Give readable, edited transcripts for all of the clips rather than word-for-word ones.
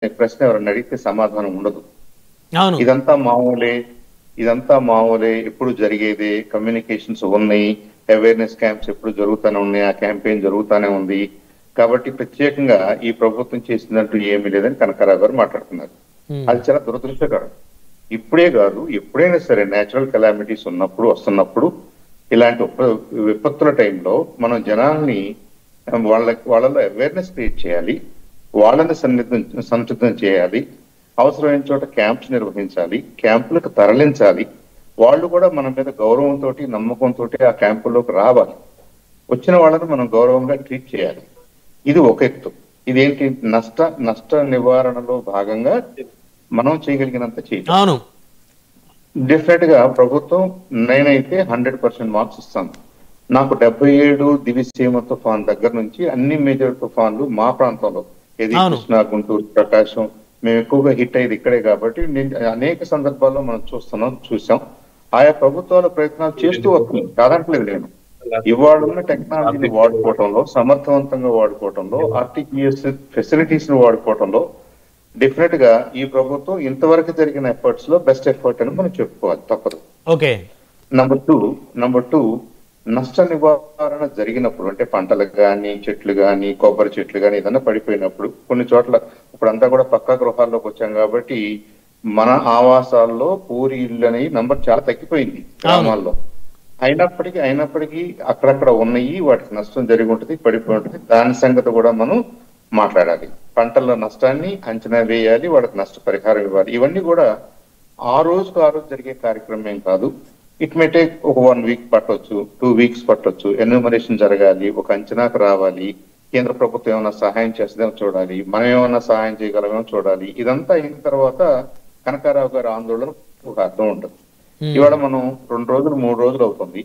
ప్రశ్న ఎవరైనా అడిగితే సమాధానం ఉండదు. అవును ఇదంతా మామూలే ఎప్పుడు జరిగేది, కమ్యూనికేషన్స్ ఉన్నాయి, అవేర్నెస్ క్యాంప్స్ ఎప్పుడు జరుగుతూనే ఉన్నాయి, ఆ క్యాంపెయిన్ జరుగుతూనే ఉంది, కాబట్టి ప్రత్యేకంగా ఈ ప్రభుత్వం చేసినట్టు ఏమీ లేదని కనకారావు గారు మాట్లాడుతున్నారు. అది చాలా దురదృష్టకరం. ఇప్పుడే కాదు, ఎప్పుడైనా సరే నేచురల్ కెలామిటీస్ వస్తున్నప్పుడు ఇలాంటి విపత్తుల టైంలో మనం జనాల్ని వాళ్ళలో అవేర్నెస్ క్రియేట్ చేయాలి, వాళ్ళని సంసిద్ధం చేయాలి, అవసరమైన చోట క్యాంప్స్ నిర్వహించాలి, క్యాంపులకు తరలించాలి. వాళ్ళు కూడా మన మీద గౌరవంతో నమ్మకంతో ఆ క్యాంపుల్లోకి రావాలి. వచ్చిన వాళ్ళని మనం గౌరవంగా ట్రీట్ చేయాలి. ఇది ఒక ఎత్తు. ఇదేంటి, నష్ట నివారణలో భాగంగా మనం చేయగలిగినంత చేయాలి. డెఫినెట్ గా ప్రభుత్వం నేనైతే 100% మార్క్స్ ఇస్తాను. నాకు 77 దివిసీమ తుఫాన్ దగ్గర నుంచి అన్ని మేజర్ తుఫాన్లు మా ప్రాంతంలో, ఇది కృష్ణా, గుంటూరు, ప్రకాశం, మేము ఎక్కువగా హిట్ అయ్యేది ఇక్కడే కాబట్టి అనేక సందర్భాల్లో మనం చూసాం. ఆయా ప్రభుత్వాల ప్రయత్నాలు చేస్తూ వస్తున్నాయి, కాదంటలేదు నేను. ఇవాళ ఉన్న టెక్నాలజీని వాడుకోవటంలో, సమర్థవంతంగా వాడుకోవటంలో, ఆర్టీజీఎస్ ఫెసిలిటీస్ ని వాడుకోవటంలో డెఫినెట్ గా ఈ ప్రభుత్వం ఇంతవరకు జరిగిన ఎఫర్ట్స్ లో బెస్ట్ ఎఫర్ట్ అని మనం చెప్పుకోవాలి, తప్పదు. ఓకే. నంబర్ టూ నష్ట నివారణ జరిగినప్పుడు, అంటే పంటలు కానీ, చెట్లు కానీ, కొబ్బరి చెట్లు కానీ ఏదైనా పడిపోయినప్పుడు, కొన్ని చోట్ల ఇప్పుడంతా కూడా పక్కా గృహాల్లోకి వచ్చాం కాబట్టి మన ఆవాసాల్లో పూరి ఇళ్ళు అనే నంబర్ చాలా తగ్గిపోయింది గ్రామాల్లో. అయినప్పటికీ అక్కడక్కడ ఉన్నాయి, వాటికి నష్టం జరిగి ఉంటుంది, పడిపోయి ఉంటుంది. దాని సంగతి కూడా మనం మాట్లాడాలి. పంటల నష్టాన్ని అంచనా వేయాలి, వాళ్ళకి నష్టపరిహారం ఇవ్వాలి. ఇవన్నీ కూడా ఆ రోజుకు జరిగే కార్యక్రమం ఏం కాదు. ఇట్ మే టేక్ ఒక 1 వీక్ పట్టొచ్చు, 2 వీక్స్ పట్టొచ్చు. ఎన్యూమరేషన్ జరగాలి, ఒక అంచనాకు రావాలి. కేంద్ర ప్రభుత్వం ఏమైనా సహాయం చేస్తుందేమో చూడాలి, మనం ఏమైనా సహాయం చేయగలమేమో చూడాలి. ఇదంతా అయిన తర్వాత కనకారావు గారి ఆందోళన ఒక అర్థం ఉంటుంది. ఇవాళ మనం 2 రోజులు 3 రోజులు అవుతుంది,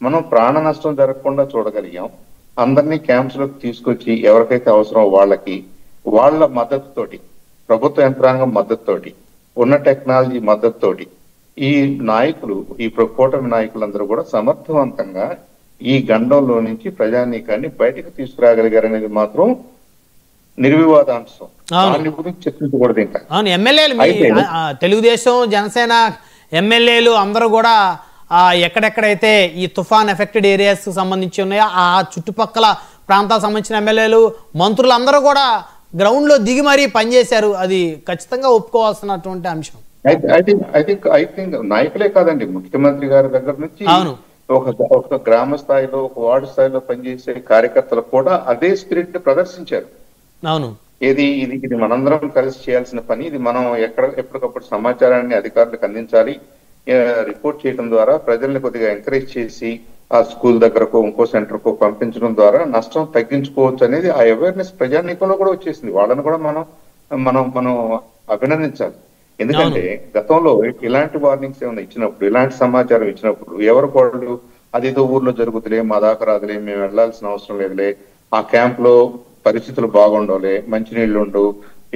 మనం ప్రాణ నష్టం జరగకుండా చూడగలిగాం. అందరినీ క్యాంప్స్ లోకి తీసుకొచ్చి ఎవరికైతే అవసరం వాళ్ళ మద్దతుతోటి, ప్రభుత్వ యంత్రాంగం మద్దతుతోటి, ఉన్న టెక్నాలజీ మద్దతుతోటి ఈ నాయకులు, ఈ కూటమి నాయకులందరూ కూడా సమర్థవంతంగా ఈ గండంలో నుంచి ప్రజానీకాన్ని బయటకు తీసుకురాగలిగారనేది మాత్రం నిర్వివాదాంశం. దాని గురించి చర్చించకూడదు. ఇంకా ఎమ్మెల్యేలు, తెలుగుదేశం, జనసేన ఎమ్మెల్యేలు అందరూ కూడా ఎక్కడెక్కడైతే ఈ తుఫాన్ ఎఫెక్టెడ్ ఏరియాస్ సంబంధించి ఉన్నాయో ఆ చుట్టుపక్కల ప్రాంతాలకు సంబంధించిన ఎమ్మెల్యేలు, మంత్రులు అందరూ కూడా గ్రౌండ్ లో దిగి మరీ పనిచేశారు. అది ఖచ్చితంగా ఒప్పుకోవాల్సినటువంటి అంశం. ఐ థింక్ నాయకులే కాదండి, ముఖ్యమంత్రి గారి దగ్గర నుంచి ఒక గ్రామ స్థాయిలో, ఒక వార్డు స్థాయిలో పనిచేసే కార్యకర్తలు కూడా అదే స్పిరిట్ ప్రదర్శించారు. ఇది మనందరం కలిసి చేయాల్సిన పని. ఇది మనం ఎప్పటికప్పుడు సమాచారాన్ని అధికారులకు అందించాలి. రిపోర్ట్ చేయడం ద్వారా ప్రజల్ని కొద్దిగా ఎంకరేజ్ చేసి ఆ స్కూల్ దగ్గరకు, ఇంకో సెంటర్ కు పంపించడం ద్వారా నష్టం తగ్గించుకోవచ్చు అనేది ఆ అవేర్నెస్ ప్రజానీకంలో కూడా వచ్చేసింది. వాళ్ళని కూడా మనం అభినందించాలి. ఎందుకంటే గతంలో ఇలాంటి వార్నింగ్స్ ఏమైనా ఇచ్చినప్పుడు, ఇలాంటి సమాచారం ఇచ్చినప్పుడు వాళ్ళు అదేదో ఊర్లో జరుగుతులే, మా దాకా రాదులే, మేము వెళ్లాల్సిన అవసరం లేదులే, ఆ క్యాంప్ లో పరిస్థితులు బాగుండవులే, మంచినీళ్లు ఉండవు,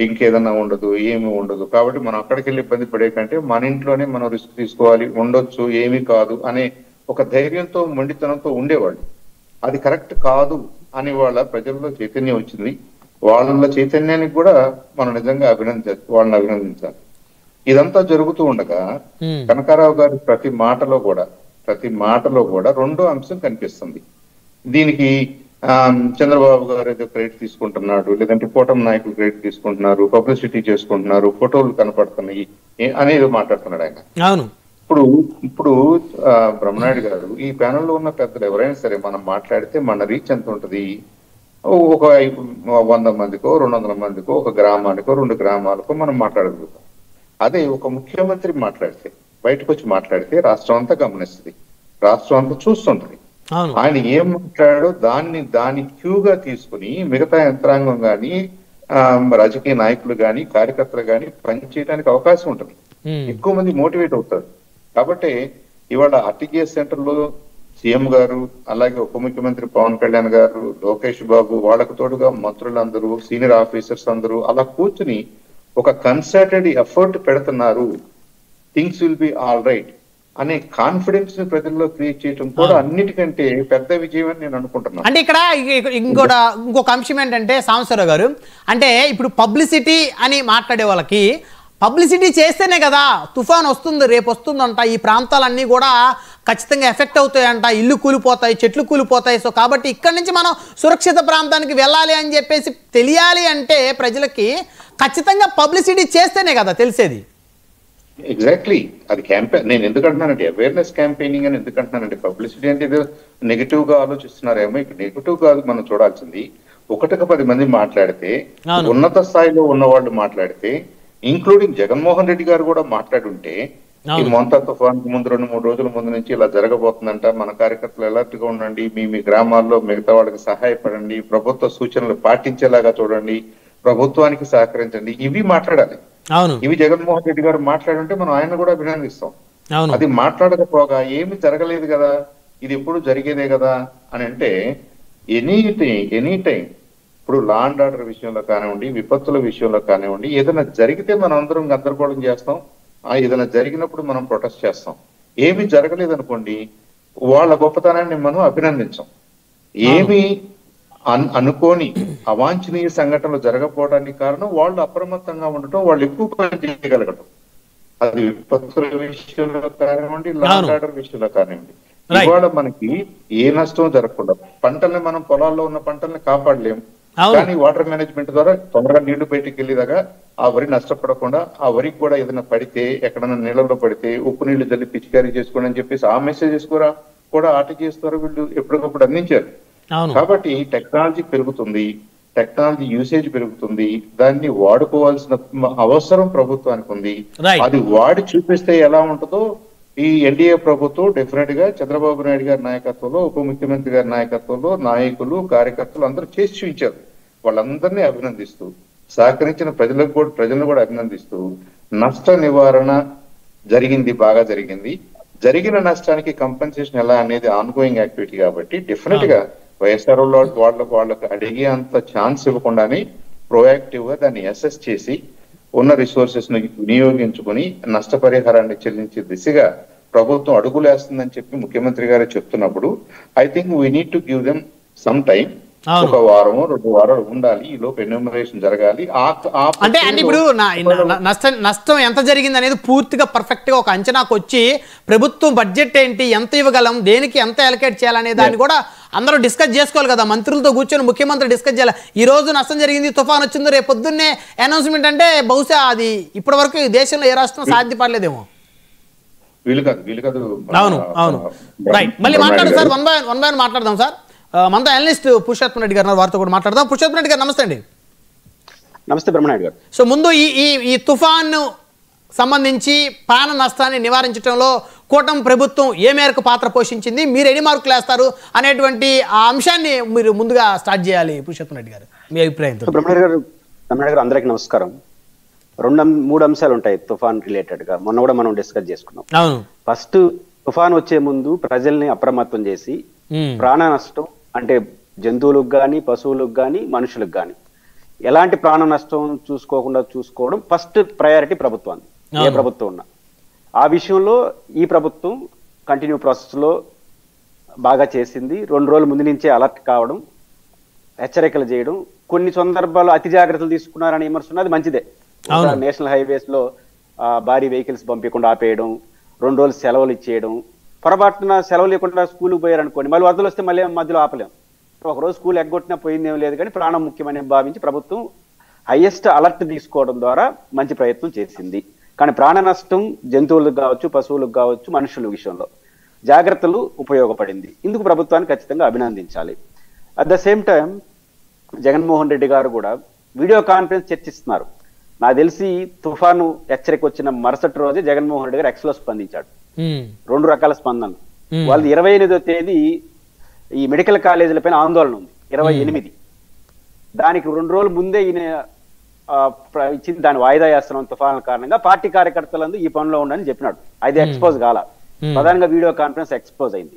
ఇంకేదన్నా ఉండదు, ఏమీ ఉండదు, కాబట్టి మనం అక్కడికి వెళ్ళి ఇబ్బంది పడే కంటే మన ఇంట్లోనే మనం రిస్క్ తీసుకోవాలి, ఉండొచ్చు, ఏమీ కాదు అనే ఒక ధైర్యంతో, మొండితనంతో ఉండేవాళ్ళు. అది కరెక్ట్ కాదు అని వాళ్ళ ప్రజల్లో చైతన్యం వచ్చింది. వాళ్ళ చైతన్యానికి కూడా మనం నిజంగా వాళ్ళని అభినందించాలి. ఇదంతా జరుగుతూ ఉండగా కనకారావు గారి ప్రతి మాటలో కూడా రెండో అంశం కనిపిస్తుంది. దీనికి చంద్రబాబు గారు ఏదో క్రెడిట్ తీసుకుంటున్నాడు, లేదంటే కూటమి నాయకులు క్రెడిట్ తీసుకుంటున్నారు, పబ్లిసిటీ చేసుకుంటున్నారు, ఫోటోలు కనపడుతున్నాయి అనేది మాట్లాడుతున్నాడు ఆయన. ఇప్పుడు బ్రహ్మనాయుడు గారు, ఈ ప్యానెల్లో ఉన్న పెద్దలు ఎవరైనా సరే మనం మాట్లాడితే మన రీచ్ ఎంత ఉంటుంది, ఒక 100 మందికో 200 మందికో, ఒక గ్రామానికో 2 గ్రామాలకో మనం మాట్లాడగలుగుతాం. అదే ఒక ముఖ్యమంత్రి మాట్లాడితే, బయటకు వచ్చి మాట్లాడితే రాష్ట్రం అంతా గమనిస్తుంది, రాష్ట్రం అంతా చూస్తుంటది. ఆయన ఏం మాట్లాడాడో దాన్ని క్యూగా తీసుకుని మిగతా యంత్రాంగం గాని, రాజకీయ నాయకులు గాని, కార్యకర్తలు గాని పనిచేయడానికి అవకాశం ఉంటుంది, ఎక్కువ మంది మోటివేట్ అవుతారు. కాబట్టి ఇవాళ ఆర్టీజీఎస్ సెంటర్ లో సీఎం గారు, అలాగే ఉప ముఖ్యమంత్రి పవన్ కళ్యాణ్ గారు, లోకేష్ బాబు, వాళ్ళకు తోడుగా మంత్రులందరూ, సీనియర్ ఆఫీసర్స్ అందరూ అలా కూర్చుని ఒక కన్సర్టెడ్ ఎఫర్ట్ పెడుతున్నారు. Things will be all right, అనే కాన్ఫిడెన్స్ ని ప్రజల్లో క్రియేట్ చేయడం కూడా అన్నిటికంటే పెద్ద విజయం అని నేను అనుకుంటున్నాను. అంటే ఇక్కడ ఇంకొక అంశం ఏంటంటే సాంబశివరావు గారు, అంటే ఇప్పుడు పబ్లిసిటీ అని మాట్లాడే వాళ్ళకి పబ్లిసిటీ చేస్తేనే కదా తుఫాన్ వస్తుంది, రేపు వస్తుందంట, ఈ ప్రాంతాలన్నీ కూడా ఖచ్చితంగా ఎఫెక్ట్ అవుతాయంట, ఇల్లు కూలిపోతాయి, చెట్లు కూలిపోతాయి, సో కాబట్టి ఇక్కడి నుంచి మనం సురక్షిత ప్రాంతానికి వెళ్ళాలి అని చెప్పేసి తెలియాలి అంటే ప్రజలకి ఖచ్చితంగా పబ్లిసిటీ చేస్తేనే కదా తెలిసేది. ఎగ్జాక్ట్లీ, అది క్యాంపెయిన్. నేను ఎందుకంటున్నానంటే అవేర్నెస్ క్యాంపెయినింగ్ అని ఎందుకంటున్నానంటే, పబ్లిసిటీ అంటే ఏదో నెగిటివ్ గా ఆలోచిస్తున్నారేమో. ఇక్కడ నెగిటివ్ గా మనం చూడాల్సింది, 1-10 మంది మాట్లాడితే, ఉన్నత స్థాయిలో ఉన్న వాళ్ళు మాట్లాడితే, ఇంక్లూడింగ్ జగన్మోహన్ రెడ్డి గారు కూడా మాట్లాడుంటే, ఈ మొంతా తుఫాన్ ముందు 2-3 రోజుల ముందు నుంచి ఇలా జరగబోతుందంట, మన కార్యకర్తలు అలర్ట్ గా ఉండండి, మీ గ్రామాల్లో మిగతా వాళ్ళకి సహాయపడండి, ప్రభుత్వ సూచనలు పాటించేలాగా చూడండి, ప్రభుత్వానికి సహకరించండి, ఇవి మాట్లాడాలి. ఇవి జగన్మోహన్ రెడ్డి గారు మాట్లాడుంటే మనం ఆయన కూడా అభినందిస్తాం. అది మాట్లాడకపోగా ఏమి జరగలేదు కదా, ఇది ఎప్పుడు జరిగేదే కదా అని అంటే, ఎనీ టైం ఇప్పుడు లా అండ్ ఆర్డర్ విషయంలో కానివ్వండి, విపత్తుల విషయంలో కానివ్వండి, ఏదైనా జరిగితే మనం అందరం గందరగోళం చేస్తాం, ఏదైనా జరిగినప్పుడు మనం ప్రొటెస్ట్ చేస్తాం. ఏమి జరగలేదు అనుకోండి, వాళ్ళ గొప్పతనాన్ని మనం అభినందించాం. ఏమి అనుకోని అవాంఛనీయ సంఘటనలు జరగకపోవడానికి కారణం వాళ్ళు అప్రమత్తంగా ఉండటం, వాళ్ళు ఎక్కువ పని చేయగలగటం. అది విపత్తుల విషయంలో కానివ్వండి, లా అండ్ ఆర్డర్ విషయంలో కానివ్వండి. ఇవాళ మనకి ఏ నష్టం జరగకుండా, పంటల్ని మనం పొలాల్లో ఉన్న పంటల్ని కాపాడలేం, కానీ వాటర్ మేనేజ్మెంట్ ద్వారా తొందరగా నీళ్లు బయటికి వెళ్ళేదాకా ఆ వరి నష్టపడకుండా, ఆ వరికి కూడా ఏదైనా పడితే, ఎక్కడైనా నీళ్ళలో పడితే ఉప్పు నీళ్లు జల్లి పిచికారీ చేసుకోండి అని చెప్పేసి ఆ మెసేజెస్ కూడా ఆర్టీజీఎస్ ద్వారా వీళ్ళు ఎప్పటికప్పుడు అందించారు. కాబట్టి టెక్నాలజీ పెరుగుతుంది, టెక్నాలజీ యూసేజ్ పెరుగుతుంది, దాన్ని వాడుకోవాల్సిన అవసరం ప్రభుత్వానికి ఉంది. అది వాడి చూపిస్తే ఎలా ఉంటుందో ఈ ఎన్డీఏ ప్రభుత్వం డెఫినెట్ గా చంద్రబాబు నాయుడు గారి నాయకత్వంలో, ఉప ముఖ్యమంత్రి గారి నాయకత్వంలో నాయకులు, కార్యకర్తలు అందరూ చేసి చూపించారు. వాళ్ళందరినీ అభినందిస్తూ, సహకరించిన ప్రజలను కూడా అభినందిస్తూ, నష్ట నివారణ జరిగింది, బాగా జరిగింది. జరిగిన నష్టానికి కంపెన్సేషన్ ఎలా అనేది ఆన్గోయింగ్ యాక్టివిటీ కాబట్టి డెఫినెట్ గా వైఎస్ఆర్ వాళ్ళకు అడిగే అంత ఛాన్స్ ఇవ్వకుండానే ప్రోయాక్టివ్ గా దాన్ని అసెస్ చేసి ఉన్న రిసోర్సెస్ ను వినియోగించుకుని నష్టపరిహారాన్ని చెల్లించే దిశగా ప్రభుత్వం అడుగులేస్తుందని చెప్పి ముఖ్యమంత్రి గారు చెప్తున్నప్పుడు, I think we need to give them some time. 1 వారమో 2 వారాలు ఉండాలి, ఈ లోపు ఎన్యూమరేషన్ జరగాలి. అంటే ఇప్పుడు నష్టం ఎంత జరిగింది అనేది పూర్తిగా పర్ఫెక్ట్ గా ఒక అంచనాకు వచ్చి, ప్రభుత్వం బడ్జెట్ ఏంటి, ఎంత ఇవ్వగలం, దేనికి ఎంత అలొకేట్ చేయాలనే దాన్ని కూడా అందరూ డిస్కస్ చేసుకోవాలి కదా. మంత్రులతో కూర్చొని ముఖ్యమంత్రి డిస్కస్ చేయాలి. ఈ రోజు నష్టం జరిగింది, తుఫాన్ వచ్చింది, రేపు పొద్దున్నే అనౌన్స్మెంట్ అంటే బహుశా అది ఇప్పటి వరకు ఈ దేశంలో ఏ రాష్ట్రం సాధ్యపడలేదేమో. వీలు కాదు. అవును రైట్. మళ్ళీ మాట్లాడదాం సార్, వన్ బై మాట్లాడదాం సార్. మనతో అనలిస్ట్ పురుషోత్తమ్ రెడ్డి గారు వారితో కూడా మాట్లాడదాం. పురుషోత్తమ్ రెడ్డి గారు నమస్తే అండి. నమస్తే బ్రహ్మనాయుడు గారు. సో ముందు ఈ తుఫాను సంబంధించి ప్రాణ నష్టాన్ని నివారించడంలో కూటమి ప్రభుత్వం ఏ మేరకు పాత్ర పోషించింది, మీరు ఎన్ని మార్కులు వేస్తారు అనేటువంటి ఆ అంశాన్ని మీరు ముందుగా స్టార్ట్ చేయాలి పురుషోత్తమ్ రెడ్డి గారు, మీ అభిప్రాయంతో. బ్రహ్మనాయుడు గారు అందరికీ నమస్కారం. 2-3 అంశాలు ఉంటాయి తుఫాన్ రిలేటెడ్ గా, మొన్న కూడా మనం డిస్కస్ చేసుకున్నాం. అవును, ఫస్ట్ తుఫాన్ వచ్చే ముందు ప్రజల్ని అప్రమత్తం చేసి ప్రాణ నష్టం అంటే జంతువులకు కానీ, పశువులకు కానీ, మనుషులకు కానీ ఎలాంటి ప్రాణ నష్టం చూసుకోవడం ఫస్ట్ ప్రయారిటీ ప్రభుత్వాన్ని, ఏ ప్రభుత్వం ఉన్నా. ఆ విషయంలో ఈ ప్రభుత్వం కంటిన్యూ ప్రాసెస్ లో బాగా చేసింది. 2 రోజుల ముందు నుంచే అలర్ట్ కావడం, హెచ్చరికలు చేయడం, కొన్ని సందర్భాల్లో అతి జాగ్రత్తలు తీసుకున్నారని విమర్శ ఉన్నది మంచిదే. నేషనల్ హైవేస్ లో భారీ వెహికల్స్ పంపించకుండా ఆపేయడం, 2 రోజులు సెలవులు ఇచ్చేయడం, పొరపాటున సెలవు లేకుండా స్కూల్కి పోయారనుకోండి, మళ్ళీ వరదలు వస్తే మళ్ళీ మధ్యలో ఆపలేం. ఒకరోజు స్కూల్ ఎగ్గొట్టినా పోయిందేం లేదు, కానీ ప్రాణం ముఖ్యమని భావించి ప్రభుత్వం హైయెస్ట్ అలర్ట్ తీసుకోవడం ద్వారా మంచి ప్రయత్నం చేసింది. కానీ ప్రాణ నష్టం జంతువులకు కావచ్చు, పశువులకు కావచ్చు, మనుషుల విషయంలో జాగ్రత్తలు ఉపయోగపడింది. ఇందుకు ప్రభుత్వాన్ని ఖచ్చితంగా అభినందించాలి. At the same time Jaganmohan Reddy garu కూడా వీడియో కాన్ఫరెన్స్ చర్చిస్తున్నారు. నాకు తెలిసి తుఫాను హెచ్చరిక వచ్చిన మరుసటి రోజే జగన్మోహన్ రెడ్డి గారు ఎక్స్ లో స్పందించాడు. 2 రకాల స్పందనలు. వాళ్ళది 28వ తేదీ ఈ మెడికల్ కాలేజీల పైన ఆందోళన ఉంది, 28. దానికి 2 రోజుల ముందే ఈయన ఇచ్చింది, దాన్ని వాయిదా చేస్తున్నాం తుఫాను కారణంగా, పార్టీ కార్యకర్తలందరూ ఈ పనిలో ఉండని చెప్పినాడు. అది ఎక్స్పోజ్ కాల, ప్రధానంగా వీడియో కాన్ఫరెన్స్ ఎక్స్పోజ్ అయింది.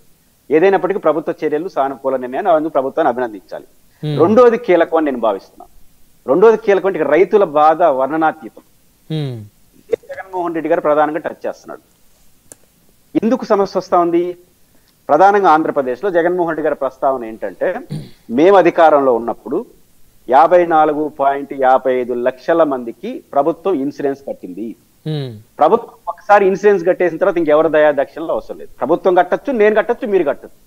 ఏదైనప్పటికీ ప్రభుత్వ చర్యలు సానుకూల నిర్ణయాన్ని అందుకు ప్రభుత్వాన్ని అభినందించాలి. రెండోది కీలకం అని నేను భావిస్తున్నాను. రెండోది కీలకం అంటే రైతుల బాధ వర్ణనాతీతం. జగన్మోహన్ రెడ్డి గారు ప్రధానంగా టచ్ చేస్తున్నాడు. ఎందుకు సమస్య వస్తా ఉంది? ప్రధానంగా ఆంధ్రప్రదేశ్లో జగన్మోహన్ రెడ్డి గారి ప్రస్తావన ఏంటంటే, మేము అధికారంలో ఉన్నప్పుడు 54.55 లక్షల మందికి ప్రభుత్వం ఇన్సూరెన్స్ కట్టింది. ప్రభుత్వం ఒకసారి ఇన్సూరెన్స్ కట్టేసిన తర్వాత ఇంకెవరి దయాదక్షిణలో అవసరం లేదు. ప్రభుత్వం కట్టొచ్చు, నేను కట్టొచ్చు, మీరు కట్టొచ్చు.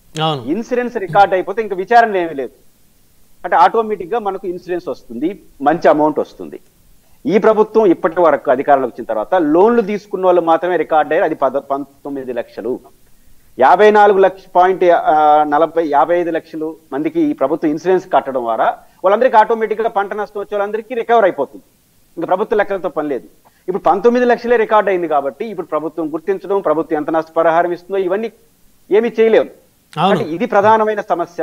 ఇన్సూరెన్స్ రికార్డ్ అయిపోతే ఇంకా విచారణ ఏమీ లేదు. అంటే ఆటోమేటిక్ గా మనకు ఇన్సూరెన్స్ వస్తుంది, మంచి అమౌంట్ వస్తుంది. ఈ ప్రభుత్వం ఇప్పటి వరకు అధికారంలోకి వచ్చిన తర్వాత లోన్లు తీసుకున్న వాళ్ళు మాత్రమే రికార్డ్ అయ్యారు, అది 19 లక్షలు. 55 లక్షలు మందికి ఈ ప్రభుత్వం ఇన్సూరెన్స్ కట్టడం ద్వారా వాళ్ళందరికీ ఆటోమేటిక్ గా పంట నష్టం వచ్చే వాళ్ళందరికీ రికవర్ అయిపోతుంది. ఇంకా ప్రభుత్వ లెక్కలతో పని లేదు. ఇప్పుడు 19 లక్షలే రికార్డ్ అయింది కాబట్టి ఇప్పుడు ప్రభుత్వం గుర్తించడం, ప్రభుత్వం ఎంత నష్టపరిహారం ఇస్తుందో ఇవన్నీ ఏమీ చేయలేము. ఇది ప్రధానమైన సమస్య.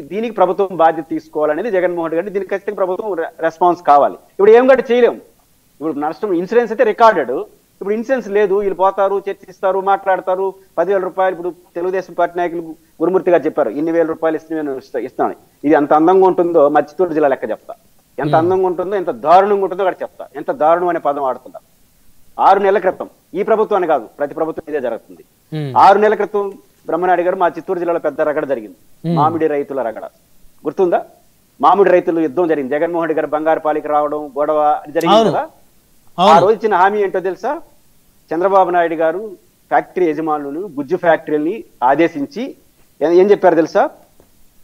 దీనికి ప్రభుత్వం బాధ్యత తీసుకోవాలనేది జగన్మోహన్ రెడ్డి గారు. దీనికి ఖచ్చితంగా ప్రభుత్వం రెస్పాన్స్ కావాలి. ఇప్పుడు ఏం కూడా చేయలేము. ఇప్పుడు నష్టం ఇన్సూరెన్స్ అయితే రికార్డెడ్, ఇప్పుడు ఇన్సూరెన్స్ లేదు. వీళ్ళు పోతారు, చర్చిస్తారు, మాట్లాడతారు. 10,000 రూపాయలు ఇప్పుడు తెలుగుదేశం పార్టీ నాయకులు గురుమూర్తి గారు చెప్పారు, ఇన్ని వేల రూపాయలు ఇస్తాను. ఇది ఎంత అందంగా ఉంటుందో మా చిత్తూరు జిల్లా లెక్క చెప్తా. ఎంత అందంగా ఉంటుందో, ఎంత దారుణంగా ఉంటుందో అక్కడ చెప్తా. ఎంత దారుణం అనే పదం ఆడుతుందా. 6 నెలల క్రితం, ఈ ప్రభుత్వాన్ని కాదు, ప్రతి ప్రభుత్వం ఇదే జరుగుతుంది. 6 నెలల క్రితం బ్రహ్మనాయుడు గారు మా చిత్తూరు జిల్లాలో పెద్ద రగడ జరిగింది, మామిడి రైతుల రగడ. గుర్తుందా? మామిడి రైతులు యుద్ధం జరిగింది. జగన్మోహన్ రెడ్డి గారు బంగారుపాలికి రావడం, గొడవ జరిగింది కదా. ఆ రోజు ఇచ్చిన హామీ ఏంటో తెలుసా? చంద్రబాబు నాయుడు గారు ఫ్యాక్టరీ యజమానులను, గుజ్జు ఫ్యాక్టరీని ఆదేశించి ఏం చెప్పారు తెలుసా?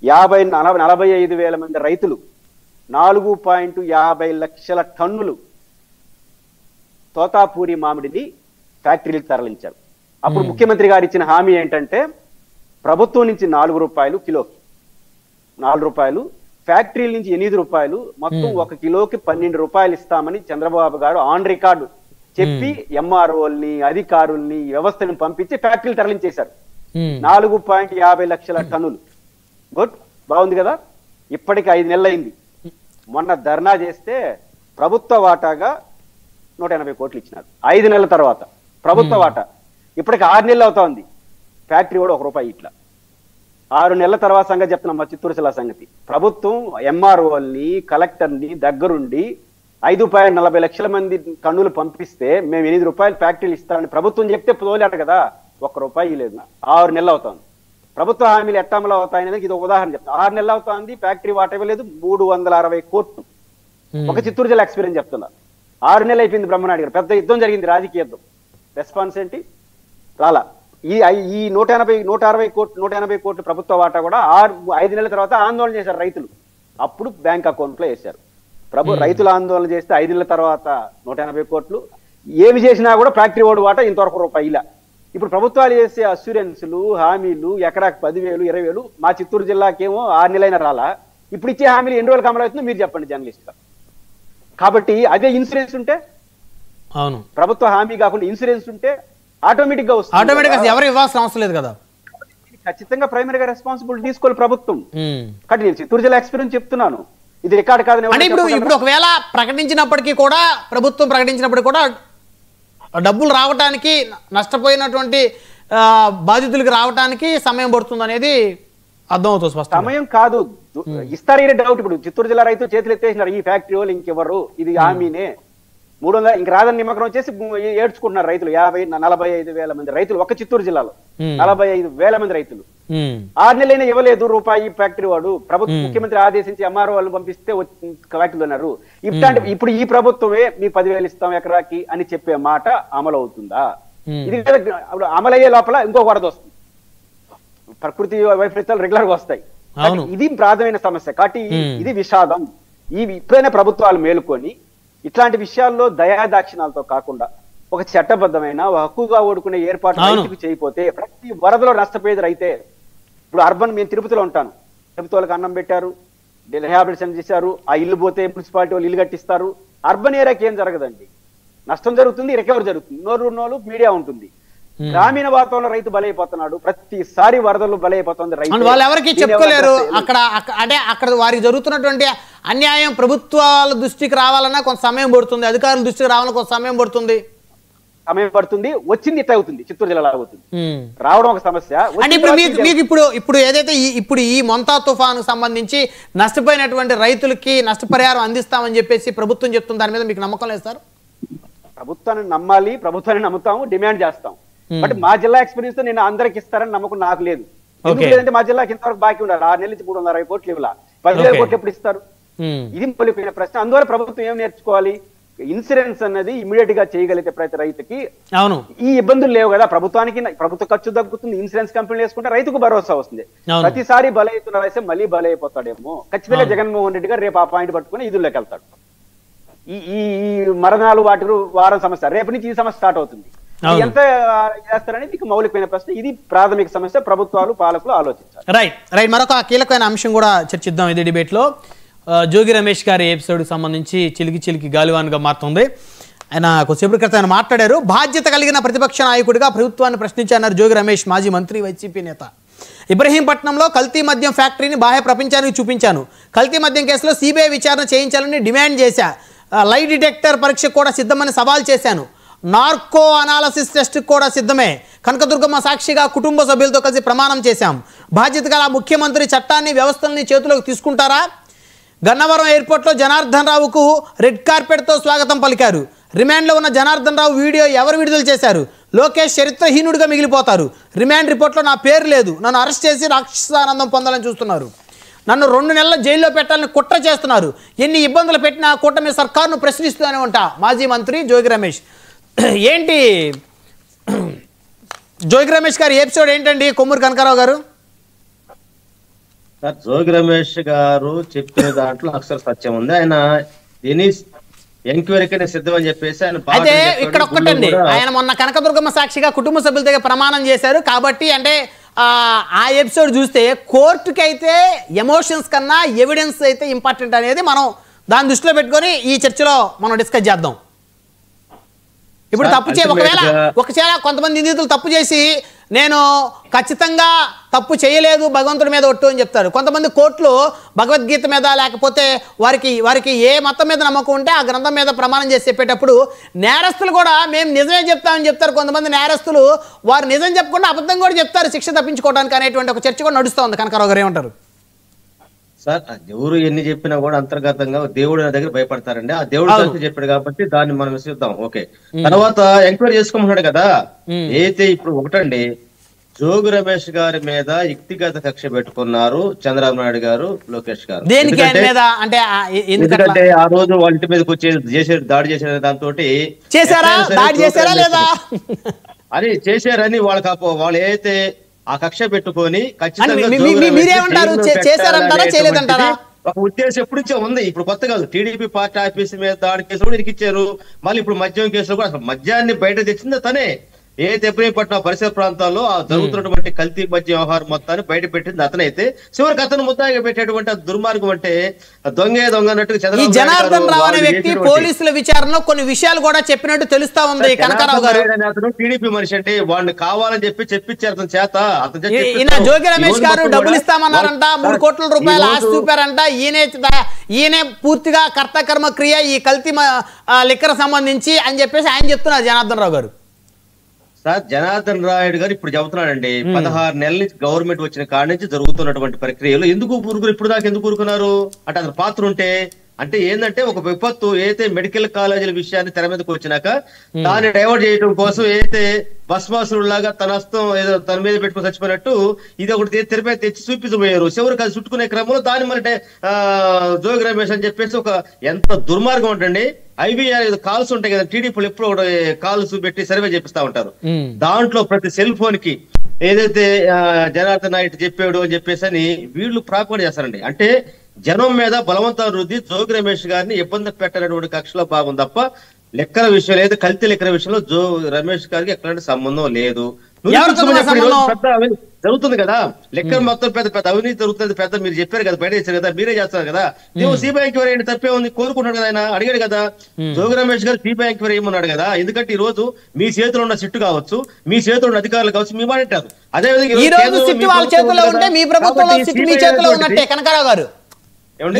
45,000 మంది రైతులు 4.50 లక్షల టన్నులు తోతాపూరి మామిడిని ఫ్యాక్టరీలకు తరలించారు. అప్పుడు ముఖ్యమంత్రి గారు ఇచ్చిన హామీ ఏంటంటే, ప్రభుత్వం నుంచి 4 రూపాయలు కిలోకి, 4 రూపాయలు, ఫ్యాక్టరీల నుంచి 8 రూపాయలు, మొత్తం 1 కిలోకి 12 రూపాయలు ఇస్తామని చంద్రబాబు గారు ఆన్ రికార్డు చెప్పి ఎంఆర్ఓల్ని, అధికారుల్ని, వ్యవస్థను పంపించి ఫ్యాక్టరీలు తరలించేశారు. 4.50 లక్షల టన్నులు. గుడ్, బాగుంది కదా. ఇప్పటికి 5 నెలలు అయింది. మొన్న ధర్నా చేస్తే ప్రభుత్వ వాటాగా 180 కోట్లు ఇచ్చినారు. 5 నెలల తర్వాత ప్రభుత్వ వాటా. ఇప్పటికి 6 నెలలు అవుతా ఉంది. ఫ్యాక్టరీ కూడా 1 రూపాయి ఇట్లా. 6 నెలల తర్వాత సంగతి చెప్తున్నాం. మా చిత్తూరు జిల్లా సంగతి. ప్రభుత్వం ఎంఆర్ఓల్ని, కలెక్టర్ని దగ్గరుండి 5.40 లక్షల మంది టన్నులు పంపిస్తే మేము 8 రూపాయలు ఫ్యాక్టరీలు ఇస్తామని ప్రభుత్వం చెప్తే తోలేట కదా. 1 రూపాయి లేదు. 6 నెలలు అవుతుంది. ప్రభుత్వ హామీలు ఎట్టామలు అవుతాయనేది ఇది ఒక ఉదాహరణ చెప్తాను. 6 నెలలు అవుతుంది, ఫ్యాక్టరీ వాట ఇవ్వలేదు. 360 కోట్లు. ఒక చిత్తూరు జిల్లా ఎక్స్పీరియన్స్ చెప్తున్నా. 6 నెలలు అయిపోయింది. బ్రహ్మనాయుడు గారు పెద్ద యుద్ధం జరిగింది, రాజకీయ యుద్ధం. రెస్పాన్స్ ఏంటి? రాలా. ఈ 180 కోట్లు ప్రభుత్వ వాటా కూడా 5 నెలల తర్వాత ఆందోళన చేశారు రైతులు. అప్పుడు బ్యాంక్ అకౌంట్ లో వేశారు. రైతులు ఆందోళన చేస్తే 5 నెలల తర్వాత 180 కోట్లు. ఏమి చేసినా కూడా ఫ్యాక్టరీ ఓడి వాటా ఇంతవరకు రూపాయి ఇలా. ఇప్పుడు ప్రభుత్వాలు చేసే అస్యూరెన్సులు, హామీలు ఎకరాకు 10,000, 20,000. మా చిత్తూరు జిల్లాకేమో 6 నెలలైనా రాలా. ఇప్పుడు ఇచ్చే హామీలు ఎన్ని రోజులకు అమలు అవుతుందో మీరు చెప్పండి జర్నలిస్ట్ గా. కాబట్టి అదే ఇన్సూరెన్స్ ఉంటే, అవును, ప్రభుత్వ హామీ కాకుండా ఇన్సూరెన్స్ ఉంటే ఆటోమేటిక్ గా వస్తుంది. ఆటోమేటిక్ గా ఎవరు ఇవ్వాల్సిన అవసరం లేదు కదా. ఖచ్చితంగా ప్రైమరీగా రెస్పాన్సిబిలిటీ తీసుకోవాలి ప్రభుత్వం. కాబట్టి నేను చిత్తూరు జిల్లా ఎక్స్పీరియన్స్ చెప్తున్నాను. ఇది రికార్డ్ కాదని. ఇప్పుడు ఒకవేళ ప్రకటించినప్పటికీ కూడా, ప్రభుత్వం ప్రకటించినప్పటికీ కూడా డబ్బులు రావడానికి, నష్టపోయినటువంటి బాధితులకు రావడానికి సమయం పడుతుంది అనేది అర్థమవుతుంది స్పష్టంగా. సమయం కాదు, ఇస్తారనే డౌట్. ఇప్పుడు చిత్తూరు జిల్లా రైతులు చేతులు ఎత్తేసినారు, ఈ ఫ్యాక్టరీ వాళ్ళు ఇంకెవరు, ఇది హామీనే. 300 ఇంక రాదని నిమ్మకం వచ్చేసి ఏడ్చుకుంటున్నారు రైతులు. 45,000 మంది రైతులు ఒక చిత్తూరు జిల్లాలో, 45,000 మంది రైతులు. 6 నెలలైనా ఇవ్వలేదు రూపాయి ఫ్యాక్టరీ వాడు. ప్రభుత్వం ముఖ్యమంత్రి ఆదేశించి ఎంఆర్ఓ వాళ్ళు పంపిస్తే ఫ్యాక్టరీలు అన్నారు. ఇప్పుడు ఈ ప్రభుత్వమే మీ 10,000 ఇస్తాం ఎకరాకి అని చెప్పే మాట అమలు అవుతుందా? ఇది అమలయ్యే లోపల ఇంకో వరద వస్తుంది. ప్రకృతి వైపరీత్యాలు రెగ్యులర్ గా వస్తాయి. ఇది ప్రాథమిక సమస్య. కాబట్టి ఇది విషాదం. ఇప్పుడైనా ప్రభుత్వాలు మేలుకొని ఇట్లాంటి విషయాల్లో దయాదాక్షిణాలతో కాకుండా ఒక చట్టబద్ధమైన, హక్కుగా ఓడుకునే ఏర్పాటు రైతుకు చేయకపోతే ప్రతి వరదలో నష్టపోయేది రైతే. ఇప్పుడు అర్బన్, మేము తిరుపతిలో ఉంటాను, తిరుపతి వాళ్ళకి అన్నం పెట్టారు, రిహాబిలిటేషన్ చేశారు. ఆ ఇల్లు పోతే మున్సిపాలిటీ వాళ్ళు ఇల్లు కట్టిస్తారు. అర్బన్ ఏరియాకి ఏం జరగదండి, నష్టం జరుగుతుంది, రికవరీ జరుగుతుంది, నోరు మీడియా ఉంటుంది. గ్రామీణ వాతావరణంలో రైతు బలైపోతున్నాడు. ప్రతిసారి వరదలు బలైపోతుంది రైతు. వాళ్ళు ఎవరికి చెప్పుకోలేరు. అక్కడ వారికి జరుగుతున్నటువంటి అన్యాయం ప్రభుత్వాల దృష్టికి రావాలన్నా కొంత సమయం పడుతుంది, అధికారుల దృష్టికి రావాలన్నా కొంత సమయం పడుతుంది. వచ్చింది ఇట్లా అవుతుంది, చిత్తూరు జిల్లా అవుతుంది. రావడం ఒక సమస్య. అంటే ఇప్పుడు ఏదైతే ఈ మొంతా తుఫాను సంబంధించి నష్టపోయినటువంటి రైతులకి నష్టపరిహారం అందిస్తామని చెప్పేసి ప్రభుత్వం చెప్తుంది. దాని మీద మీకు నమ్మకం లేదు సార్? ప్రభుత్వాన్ని నమ్మాలి, ప్రభుత్వాన్ని నమ్ముతాము, డిమాండ్ చేస్తాం. బట్ మా జిల్లా ఎక్స్పీరియన్స్ తో నేను అందరికి ఇస్తారని నమ్మకం నాకు లేదు. ఎందుకు లేదంటే మా జిల్లాకి ఇంతవరకు బాకీ ఉండాలి. 6 నెలల నుంచి 360 కోట్లు ఇవ్వాల, 10,000 కోట్లు ఎప్పుడు ఇస్తారు? ఇది మళ్ళీ ప్రశ్న. అందువల్ల ప్రభుత్వం ఏం నేర్చుకోవాలి? ఇన్సూరెన్స్ అన్నది ఇమీడియట్ గా చేయగలిగితే ప్రతి రైతుకి ఈ ఇబ్బందులు లేవు కదా. ప్రభుత్వానికి ప్రభుత్వ ఖర్చు తగ్గుతుంది, ఇన్సూరెన్స్ కంపెనీలు వేసుకుంటే రైతుకు భరోసా వస్తుంది. ప్రతిసారి బలైతున్న రాస్తే మళ్ళీ బలైపోతాడేమో. ఖచ్చితంగా జగన్మోహన్ రెడ్డి గారు రేపు ఆ పాయింట్ పట్టుకుని ఇదుల్లోకి వెళ్తాడు. ఈ మరణాలు వాటి వారం సమస్య, రేపు నుంచి ఈ సమస్య స్టార్ట్ అవుతుంది. ఎంత చేస్తారనేది ఇక మౌలికమైన ప్రశ్న. ఇది ప్రాథమిక సమస్య, ప్రభుత్వాలు పాలకులు ఆలోచించాలి. రైట్. మరొక కీలకమైన అంశం కూడా చర్చిద్దాం ఇది డిబేట్ లో. జోగి రమేష్ గారి ఎపిసోడ్కి సంబంధించి చిలికి గాలివాన్గా మారుతుంది. ఆయన కొద్దిసేపటి క్రితం ఆయన మాట్లాడారు. బాధ్యత కలిగిన ప్రతిపక్ష నాయకుడిగా ప్రభుత్వాన్ని ప్రశ్నించారు జోగి రమేష్, మాజీ మంత్రి, వైసీపీ నేత. ఇబ్రహీంపట్నంలో కల్తీ మద్యం ఫ్యాక్టరీని బాహ్య ప్రపంచానికి చూపించాను. కల్తీ మద్యం కేసులో సిబిఐ విచారణ చేయించాలని డిమాండ్ చేశా. లై డిటెక్టర్ పరీక్ష కూడా సిద్ధమని సవాల్ చేశాను. నార్కో అనాలసిస్ టెస్ట్ కూడా సిద్ధమే. కనకదుర్గమ్మ సాక్షిగా కుటుంబ సభ్యులతో కలిసి ప్రమాణం చేశాం. బాధ్యత గల ముఖ్యమంత్రి చట్టాన్ని వ్యవస్థల్ని చేతిలోకి తీసుకుంటారా? గన్నవరం ఎయిర్పోర్ట్లో జనార్దన్ రావుకు రెడ్ కార్పెట్తో స్వాగతం పలికారు. రిమాండ్లో ఉన్న జనార్దన్ రావు వీడియో ఎవరు విడుదల చేశారు? లోకేష్ చరిత్రహీనుడిగా మిగిలిపోతారు. రిమాండ్ రిపోర్ట్లో నా పేరు లేదు. నన్ను అరెస్ట్ చేసి రాక్షసానందం పొందాలని చూస్తున్నారు. నన్ను 2 నెలల జైల్లో పెట్టాలని కుట్ర చేస్తున్నారు. ఎన్ని ఇబ్బందులు పెట్టినా కూటమి సర్కారును ప్రశ్నిస్తూనే ఉంటా. మాజీ మంత్రి జోగి రమేష్. ఏంటి జోగి రమేష్ గారి ఎపిసోడ్ ఏంటండి? కొమ్మూరు కనకారావు గారు. సార్, జోగి రమేష్ గారు చెప్పిన దాంట్లో అక్షర సత్యం ఉంది. ఆయన దీని ఎంక్వైరీకి సిద్ధం అని చెప్పేసి ఆయన అయితే ఇక్కడ ఒక్కటండి, ఆయన మొన్న కనకదుర్గమ్మ సాక్షిగా కుటుంబ సభ్యుల దగ్గర ప్రమాణం చేశారు కాబట్టి అంటే ఆ ఎపిసోడ్ చూస్తే కోర్టుకి అయితే ఎమోషన్స్ కన్నా ఎవిడెన్స్ అయితే ఇంపార్టెంట్ అనేది మనం దాన్ని దృష్టిలో పెట్టుకొని ఈ చర్చలో మనం డిస్కస్ చేద్దాం. ఇప్పుడు ఒకవేళ కొంతమంది నిందితులు తప్పు చేసి నేను ఖచ్చితంగా తప్పు చేయలేదు భగవంతుడి మీద ఒట్టు అని చెప్తారు. కొంతమంది కోర్టులు భగవద్గీత మీద లేకపోతే వారికి ఏ మతం మీద నమ్మకం ఉంటే ఆ గ్రంథం మీద ప్రమాణం చేసి చెప్పేటప్పుడు నేరస్తులు కూడా మేము నిజమే చెప్తామని చెప్తారు. కొంతమంది నేరస్తులు వారు నిజం చెప్పకుండా అబద్ధం కూడా చెప్తారు శిక్ష తప్పించుకోవడానికి అనేటువంటి ఒక చర్చ కూడా నడుస్తోంది. కనకారావు గారు ఏమంటారు? సార్, ఎవరు ఎన్ని చెప్పినా కూడా అంతర్గతంగా దేవుడు దగ్గర భయపడతారండి. ఆ దేవుడు చెప్పాడు కాబట్టి దాన్ని మనం విశ్వసిద్దాం. ఓకే, తర్వాత ఎంక్వైరీ చేసుకోమన్నాడు కదా. అయితే ఇప్పుడు ఒకటండి, జోగి రమేష్ గారి మీద వ్యక్తిగత కక్ష పెట్టుకున్నారు చంద్రబాబు నాయుడు గారు, లోకేష్ గారు. ఎందుకంటే ఆ రోజు వాళ్ళ ఇంటి మీదకి వచ్చి దాడి చేసిన దాంతో అని చేశారని వాళ్ళు ఏదైతే ఆ కక్ష పెట్టుకొని ఖచ్చితంగా ఒక ఉద్దేశం ఎప్పుడు నుంచో ఉంది. ఇప్పుడు కొత్త కాదు. టీడీపీ పార్టీ ఆఫీస్ మీద దాడి కేసు కూడా ఇరికిచ్చారు. మళ్ళీ ఇప్పుడు మద్యం కేసులో కూడా అసలు మద్యాన్ని బయట తెచ్చింది తనే. ఏదైతే ఇబ్రహీంపట్నం పరిసర ప్రాంతాల్లో జరుగుతున్నటువంటి కల్తీ మద్య వ్యవహారం మొత్తాన్ని బయట పెట్టింది అతనైతే, చివరికి అతను ముద్దాయిగా పెట్టేటువంటి దుర్మార్గం అంటే దొంగ అన్నట్టుగా జనార్దన్ రావు అనే వ్యక్తి పోలీసుల విచారణలో కొన్ని విషయాలు కూడా చెప్పినట్టు తెలుస్తా ఉంది. కనకారావు గారు అతను టీడీపీ మనిషి అంటే వాడిని కావాలని చెప్పించారు అతని చేత. జోగి రమేష్ గారు డబ్బులు ఇస్తామన్నారంట, 3 కోట్ల రూపాయలు ఆస్తి చూపారంట. ఈయనే పూర్తిగా కర్తకర్మ క్రియ ఈ కల్తీ లిక్కర్ సంబంధించి అని చెప్పేసి ఆయన చెప్తున్నారు జనార్దన్ రావు గారు. సార్, జనార్దన్ రాయుడు గారు ఇప్పుడు చెబుతున్నాడండి, 16 నెలల నుంచి గవర్నమెంట్ వచ్చిన కాడి నుంచి జరుగుతున్నటువంటి ప్రక్రియలు ఎందుకు ఇప్పుడు దాకా ఎందుకు ఊరుకున్నారు అంటే అతని పాత్ర ఉంటే అంటే ఏంటంటే ఒక విపత్తు ఏదైతే మెడికల్ కాలేజీల విషయాన్ని తెర మీదకి వచ్చినాక దాన్ని డైవర్ట్ చేయడం కోసం ఏదైతే భస్మాసురులాగా తన హస్తం ఏదో తన మీద పెట్టుకుని చచ్చిపోయినట్టు ఇది ఒకటి తెర మీద తెచ్చి చూపించబోయారు. చివరికి అది చుట్టుకునే క్రమంలో దాని మరి జోగి రమేష్ అని చెప్పేసి ఒక ఎంత దుర్మార్గం ఉంటండి. ఐబీఆర్ కాల్స్ ఉంటాయి కదా, టీడీపీలు ఎప్పుడు ఒక కాల్స్ పెట్టి సర్వే చేపిస్తా ఉంటారు. దాంట్లో ప్రతి సెల్ ఫోన్ కి ఏదైతే జనార్దన్ నాయుడు చెప్పాడు అని చెప్పేసి అని వీళ్ళు ప్రాపగండ చేస్తారండి. అంటే జనం మీద బలవంతం రుద్ది జోగి రమేష్ గారిని ఇబ్బంది పెట్టినటువంటి కక్షలో భాగం తప్ప లెక్కల విషయం లేదు. కల్తీ లెక్కల విషయంలో రమేష్ గారికి ఎట్లాంటి సంబంధం లేదు. జరుగుతుంది కదా, లెక్కలు మొత్తం పెద్ద అవినీతి జరుగుతుంది. పెద్ద మీరు చెప్పారు కదా, బయట చేశారు కదా, మీరే చేస్తారు కదా. నువ్వు సిబిఐ ఎంక్వైరీ ఏంటి తప్పే ఉంది కోరుకున్నాడు కదా, ఆయన అడిగాడు కదా. జోగి రమేష్ గారు సిబిఐ ఎంక్వైరీ ఏమన్నాడు కదా. ఎందుకంటే ఈ రోజు మీ చేతిలో ఉన్న సిట్టు కావచ్చు, మీ చేతిలో ఉన్న అధికారులు కావచ్చు, మీ మాట్లాడారు. అదేవిధంగా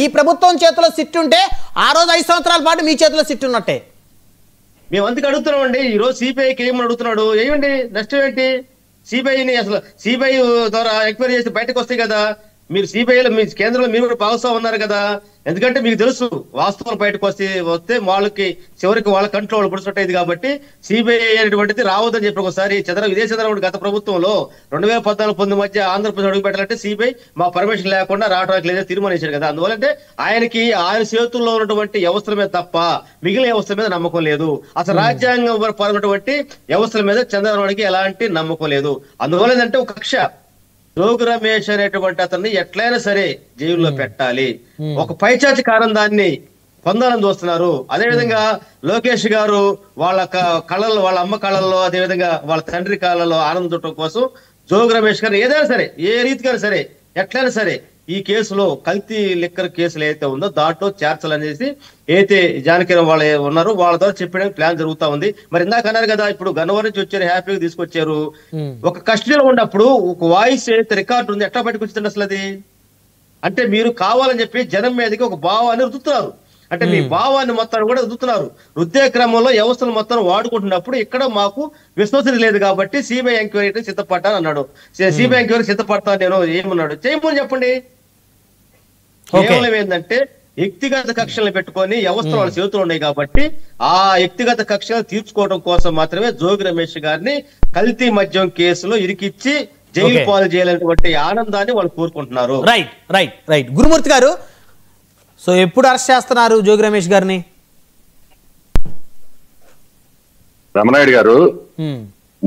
ఈ ప్రభుత్వం చేతిలో సిట్టు ఉంటే ఆ రోజు 5 సంవత్సరాల పాటు మీ చేతిలో సిట్టు ఉన్నట్టే. మేము అందుకు అడుగుతున్నామండి. ఈ రోజు సిబిఐకి ఏమని అడుగుతున్నాడు, ఏమండి నష్టం ఏంటి? సిబిఐని అసలు సిబిఐ ద్వారా ఎంక్వైరీ చేసి బయటకు వస్తాయి కదా. మీరు సిబిఐలో మీ కేంద్రంలో మీరు కూడా భాగస్వామి ఉన్నారు కదా. ఎందుకంటే మీకు తెలుసు వాస్తవాలు బయటకు వస్తే వాళ్ళకి చివరికి వాళ్ళ కంట్రోల్ పుడుచుంటది కాబట్టి సిబిఐ అనేటువంటిది రావద్దని చెప్పి ఒకసారి విదేశీ గత ప్రభుత్వంలో 2014 మధ్య ఆంధ్రప్రదేశ్ అడుగు పెట్టాలంటే సిబిఐ మా పర్మిషన్ లేకుండా రావడానికి లేదా తీర్మానించారు కదా. అందువల్ల ఆయన చేతుల్లో ఉన్నటువంటి వ్యవస్థల మీద తప్ప మిగిలిన వ్యవస్థల మీద నమ్మకం లేదు. అసలు రాజ్యాంగం పరమైనటువంటి వ్యవస్థల మీద చంద్రబాబు నాయుడుకి ఎలాంటి నమ్మకం లేదు. అందువల్ల ఏంటంటే ఒక కక్ష జోగి రమేష్ అనేటువంటి అతన్ని ఎట్లయినా సరే జైల్లో పెట్టాలి, ఒక పైచాచిక ఆనందాన్ని పొందాలని చూస్తున్నారు. అదేవిధంగా లోకేష్ గారు వాళ్ళ కళల్లో, వాళ్ళ అమ్మ కళల్లో, అదేవిధంగా వాళ్ళ తండ్రి కళల్లో ఆనందం చూడటం కోసం జోగి రమేష్ గారు ఏదైనా సరే ఏ రీతిగా సరే ఎట్లయినా సరే ఈ కేసులో కల్తీ లిక్కర్ కేసులు ఏదైతే ఉందో దాంట్లో చేర్చాలనేసి అయితే జానకిరామ్ వాళ్ళు ఉన్నారో వాళ్ళ ద్వారా చెప్పడానికి ప్లాన్ జరుగుతా ఉంది. మరి ఇందాక అన్నారు కదా, ఇప్పుడు గన్నవరం నుంచి వచ్చారు, హ్యాపీగా తీసుకొచ్చారు. ఒక కస్టడీలో ఉన్నప్పుడు ఒక వాయిస్ ఏదైతే రికార్డు ఉంది ఎట్లా బయటకు వచ్చిందండి అసలు అది? అంటే మీరు కావాలని చెప్పి జనం మీదకి ఒక భావాన్ని రుద్దుతున్నారు. అంటే మీ భావాన్ని మొత్తాన్ని కూడా రుద్దుతున్నారు. రుద్దే క్రమంలో వ్యవస్థలు మొత్తం వాడుకుంటున్నప్పుడు ఇక్కడ మాకు విశ్వసనీయ లేదు కాబట్టి సిబిఐ ఎంక్వైరీ సిద్ధపడ్డాను అన్నాడు. సిబిఐ ఎంక్వైరీ సిద్ధపడతాను నేను ఏమన్నాడు? చేయమని చెప్పండి. కేవలం ఏంటంటే వ్యక్తిగత కక్షలను పెట్టుకొని వ్యవస్థలు వాళ్ళ చేతులు ఉన్నాయి కాబట్టి ఆ వ్యక్తిగత కక్షలను తీర్చుకోవడం కోసం మాత్రమే జోగి రమేష్ గారిని కల్తీ మద్యం కేసులో ఇరికిచ్చి జైలు పాలు చేయాలనేటువంటి ఆనందాన్ని వాళ్ళు కోరుకుంటున్నారు. రైట్ రైట్ రైట్ గురుమూర్తి గారు, సో ఎప్పుడు అరెస్ట్ చేస్తున్నారు జోగి రమేష్ గారిని? రమణాయుడు గారు,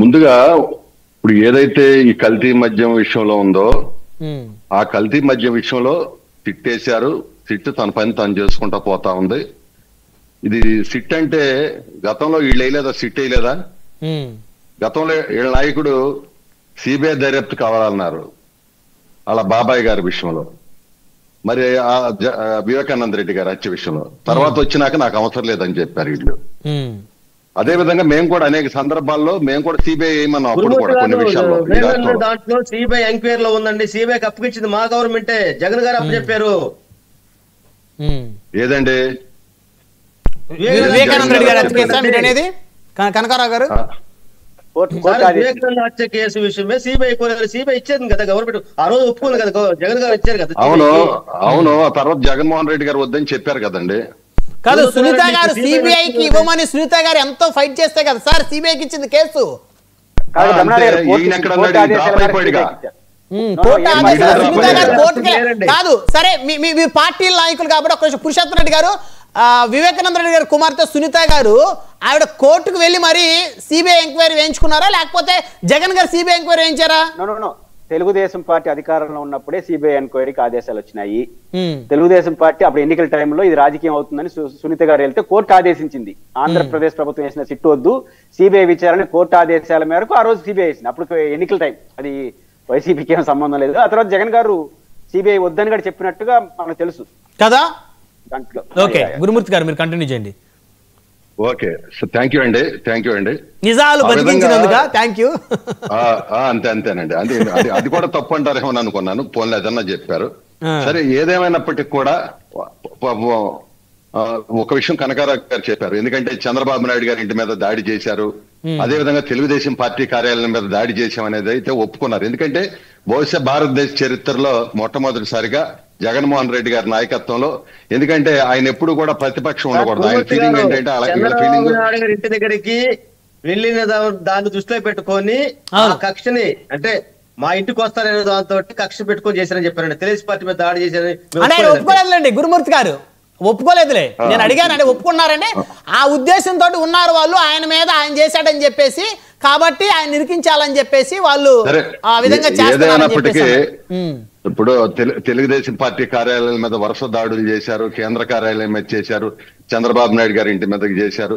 ముందుగా ఇప్పుడు ఏదైతే ఈ కల్తీ మద్యం విషయంలో ఉందో ఆ కల్తీ మద్యం విషయంలో సిట్టేశారు. సిట్ తన పని తను చేసుకుంటా పోతా ఉంది. ఇది సిట్ అంటే గతంలో వీళ్ళు వేయలేదా? సిట్ వేయలేదా? గతంలో వీళ్ళ నాయకుడు సిబిఐ దర్యాప్తు కావాలన్నారు అలా బాబాయ్ గారి విషయంలో, మరి వివేకానంద రెడ్డి గారి హత్య విషయంలో. తర్వాత వచ్చినాక నాకు అవసరం లేదని చెప్పారు వీళ్ళు. అదే విధంగా మేము కూడా అనేక సందర్భాల్లో మేము కూడా సిబిఐ ఏమన్నాం అప్పుడు కూడా కొన్ని విషయాల్లో. దాంట్లో సిబిఐ ఎంక్వైరీలో ఉందండి, సిబిఐకి అప్పగించింది మా గవర్నమెంటే, జగన్ గారు అప్పచెప్పారు. ఏదండి వివేకానంద రెడ్డి గారు హత్య కేసు అనేది? కనకారావు గారు, వివేకానంద హత్య కేసు విషయమే సిబిఐ సిబిఐ ఇచ్చేది కదా గవర్నమెంట్, ఆ రోజు ఒప్పుకుంది కదా, జగన్ గారు ఇచ్చారు కదా. అవును అవును, ఆ తర్వాత జగన్మోహన్ రెడ్డి గారు వద్దని చెప్పారు కదండి. కాదు, సునీత గారు సిబిఐకి ఇవ్వమని సునీత గారు ఎంతో ఫైట్ చేస్తే కదా సార్ సిబిఐకి ఇచ్చింది కేసు. కాదు సరే, మీ పార్టీ నాయకులు కాబట్టి ఒక పురుషోత్తమ రెడ్డి గారు, వివేకానంద రెడ్డి గారు కుమార్తె సునీత గారు ఆవిడ కోర్టుకు వెళ్ళి మరి సిబిఐ ఎంక్వైరీ వేయించుకున్నారా, లేకపోతే జగన్ గారు సిబిఐ ఎంక్వైరీ వేయించారా? తెలుగుదేశం పార్టీ అధికారంలో ఉన్నప్పుడే సిబిఐ ఎంక్వైరీకి ఆదేశాలు వచ్చినాయి. తెలుగుదేశం పార్టీ అప్పుడు ఎన్నికల టైంలో ఇది రాజకీయం అవుతుందని సునీత గారు వెళ్తే కోర్టు ఆదేశించింది. ఆంధ్రప్రదేశ్ ప్రభుత్వం వేసిన సిట్టు వద్దు, సిబిఐ విచారణ కోర్టు ఆదేశాల మేరకు ఆ రోజు సిబిఐ వేసింది. అప్పుడు ఎన్నికల టైం, అది వైసీపీకి ఏం సంబంధం లేదు. ఆ తర్వాత జగన్ గారు సిబిఐ వద్దని కూడా చెప్పినట్టుగా మనకు తెలుసు కదా. ఓకే గురుమూర్తి గారు మీరు కంటిన్యూ చేయండి. ఓకే, థ్యాంక్ యూ అండి, థ్యాంక్ యూ అండి. నిజాలు బతికించినందుకు థ్యాంక్ యూ. అంతేనండి, అది కూడా తప్పు అంటారేమో అనుకున్నాను, పోన్లే ఏదన్నా చెప్పారు. సరే, ఏదేమైనప్పటికీ కూడా ఒక విషయం కనకారావు గారు చెప్పారు. ఎందుకంటే చంద్రబాబు నాయుడు గారి ఇంటి మీద దాడి చేశారు, అదేవిధంగా తెలుగుదేశం పార్టీ కార్యాలయం మీద దాడి చేశామనేది అయితే ఒప్పుకున్నారు. ఎందుకంటే బహుశా భారతదేశ చరిత్రలో మొట్టమొదటిసారిగా జగన్మోహన్ రెడ్డి గారి నాయకత్వంలో, ఎందుకంటే ఆయన ఎప్పుడు కూడా ప్రతిపక్షం ఉండకూడదు. ఆయన ఫీలింగ్ ఏంటంటే ఇంటి దగ్గరికి వెళ్ళిన దాన్ని దృష్టిలో పెట్టుకొని ఆ కక్షని, అంటే మా ఇంటికి వస్తారనే దాంతో కక్ష పెట్టుకొని చేశారని చెప్పారండి. తెలుగుదేశం పార్టీ మీద దాడి చేశారని ఒప్పుకోలేదులేండి గురుమూర్తి గారు, ఒప్పుకోలేదులే. నేను అడిగానండి, ఒప్పుకున్నారంటే ఆ ఉద్దేశంతో ఉన్నారు వాళ్ళు, ఆయన మీద ఆయన చేశాడని చెప్పేసి, కాబట్టి ఆయన నిరికించాలని చెప్పేసి వాళ్ళు ఆ విధంగా చేస్తున్నప్పటికీ ఇప్పుడు తెలుగుదేశం పార్టీ కార్యాలయం మీద వరుస దాడులు చేశారు, కేంద్ర కార్యాలయం మీద చేశారు, చంద్రబాబు నాయుడు గారి ఇంటి మీదకి చేశారు.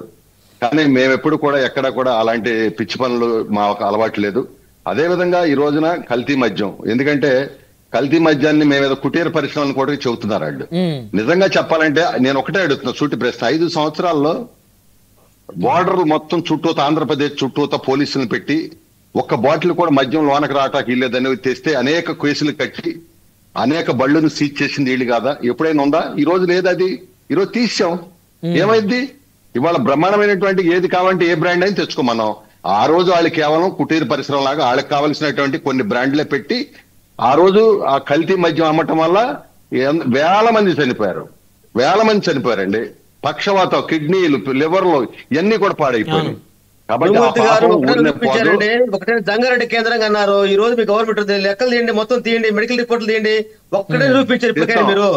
కానీ మేమెప్పుడు కూడా ఎక్కడ కూడా అలాంటి పిచ్చి పనులు మాకు అలవాటు లేదు. అదే విధంగా ఈ రోజున కల్తీ మద్యం, ఎందుకంటే కల్తీ మద్యాన్ని మేమేదో కుటీర పరిశ్రమలను కూడా చెబుతున్నారు వాళ్ళు. నిజంగా చెప్పాలంటే నేను ఒకటే అడుగుతున్నా సూటి ప్రశ్న, 5 సంవత్సరాల్లో బోర్డర్ మొత్తం చుట్టూత ఆంధ్రప్రదేశ్ చుట్టూత పోలీసులను పెట్టి ఒక్క బాటిల్ కూడా మద్యం లోనకు రావటానికి వీల్లేదని తెస్తే అనేక కేసులు కట్టి అనేక బళ్ళను సీజ్ చేసింది వీళ్ళు కాదా? ఎప్పుడైనా ఉందా? ఈ రోజు లేదు. అది ఈరోజు తీసాం, ఏమైంది? ఇవాళ బ్రహ్మాండమైనటువంటి ఏది కావాలంటే ఏ బ్రాండ్ అయినా తెచ్చుకోమన్నాం. ఆ రోజు వాళ్ళు కేవలం కుటీర పరిశ్రమ లాగా వాళ్ళకి కావాల్సినటువంటి కొన్ని బ్రాండ్లే పెట్టి ఆ రోజు ఆ కల్తీ మద్యం అమ్మటం వల్ల వేల మంది చనిపోయారండి. పక్షవాతం, కిడ్నీలు, లివర్లు ఇవన్నీ కూడా పాడైపోయాయి. కాబట్టి ఒకటే జంగారెడ్డి కేంద్రంగా అన్నారు. ఈ రోజు మీ గవర్నమెంట్ లెక్కలు తీయండి, మొత్తం తీయండి, మెడికల్ రిపోర్ట్లు తీయండి, ఒక్కడే చూపించారు ఇప్పటికైనా మీరు.